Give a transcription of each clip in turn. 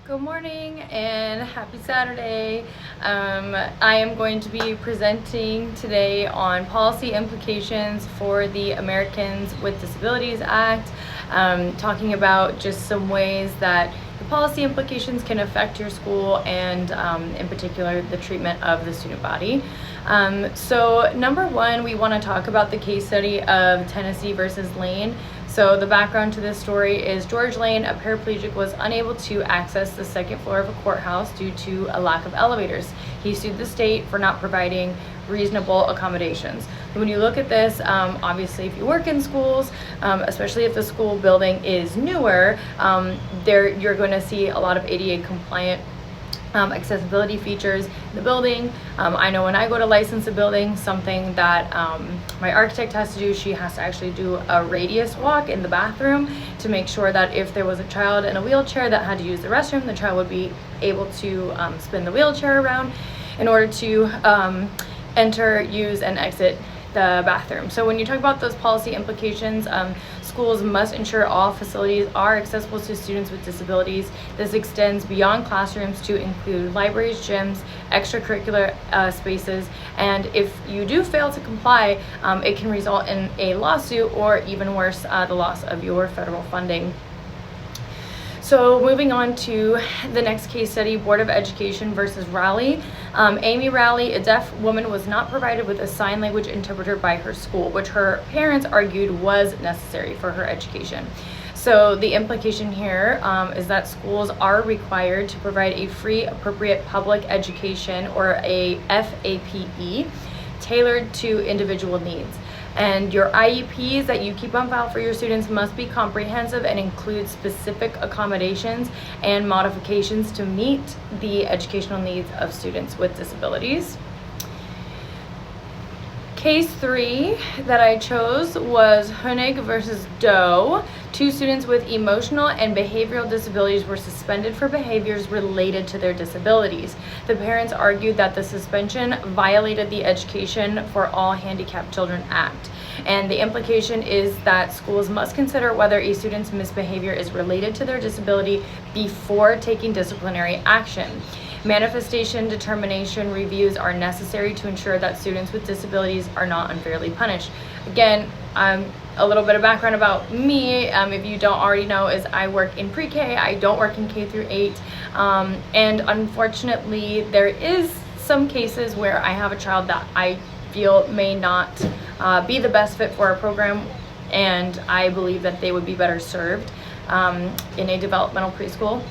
Good morning and happy Saturday. I am going to be presenting today on policy implications for the Americans with Disabilities Act, talking about just some ways that the policy implications can affect your school and in particular the treatment of the student body. So number one, we want to talk about the case study of Tennessee versus Lane. So the background to this story is George Lane, a paraplegic, was unable to access the second floor of a courthouse due to a lack of elevators. He sued the state for not providing reasonable accommodations. When you look at this, obviously if you work in schools, especially if the school building is newer, you're going to see a lot of ADA compliant accessibility features in the building. I know when I go to license a building, something that my architect has to do, she has to actually do a radius walk in the bathroom to make sure that if there was a child in a wheelchair that had to use the restroom, the child would be able to spin the wheelchair around in order to enter, use, and exit the bathroom. So when you talk about those policy implications, schools must ensure all facilities are accessible to students with disabilities. This extends beyond classrooms to include libraries, gyms, extracurricular spaces, and if you do fail to comply, it can result in a lawsuit or even worse, the loss of your federal funding. So moving on to the next case study, Board of Education versus Raleigh. Amy Raleigh, a deaf woman, was not provided with a sign language interpreter by her school, which her parents argued was necessary for her education. So the implication here is that schools are required to provide a free, appropriate public education, or a FAPE, tailored to individual needs. And your IEPs that you keep on file for your students must be comprehensive and include specific accommodations and modifications to meet the educational needs of students with disabilities. Case 3 that I chose was Hoenig versus Doe. 2 students with emotional and behavioral disabilities were suspended for behaviors related to their disabilities. The parents argued that the suspension violated the Education for All Handicapped Children Act. And the implication is that schools must consider whether a student's misbehavior is related to their disability before taking disciplinary action. Manifestation determination reviews are necessary to ensure that students with disabilities are not unfairly punished. Again, a little bit of background about me, if you don't already know, is I work in pre-K. I don't work in K through 8. And unfortunately, there is some cases where I have a child that I feel may not be the best fit for our program, and I believe that they would be better served in a developmental preschool.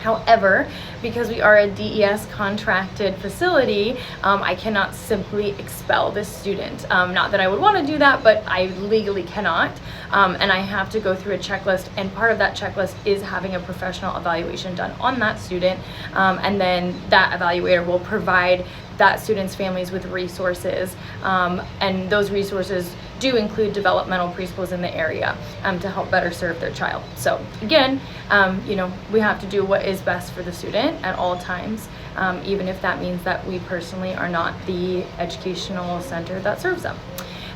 However, because we are a DES contracted facility, I cannot simply expel this student. Not that I would want to do that, but I legally cannot. And I have to go through a checklist, and part of that checklist is having a professional evaluation done on that student. And then that evaluator will provide that student's families with resources, and those resources do include developmental preschools in the area to help better serve their child. So again, we have to do what is best for the student at all times, even if that means that we personally are not the educational center that serves them.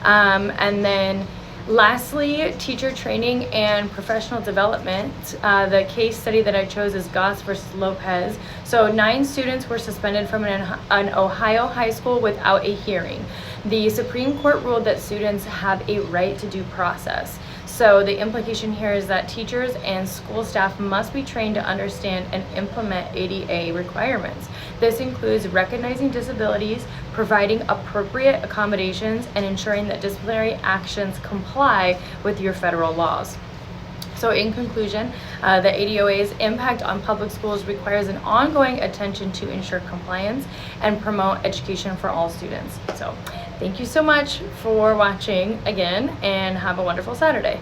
And then lastly, teacher training and professional development. The case study that I chose is Goss versus Lopez. So 9 students were suspended from an Ohio high school without a hearing. The Supreme Court ruled that students have a right to due process. So the implication here is that teachers and school staff must be trained to understand and implement ADA requirements. This includes recognizing disabilities, providing appropriate accommodations, and ensuring that disciplinary actions comply with your federal laws. So in conclusion, the ADOA's impact on public schools requires an ongoing attention to ensure compliance and promote education for all students. So thank you so much for watching again, and have a wonderful Saturday.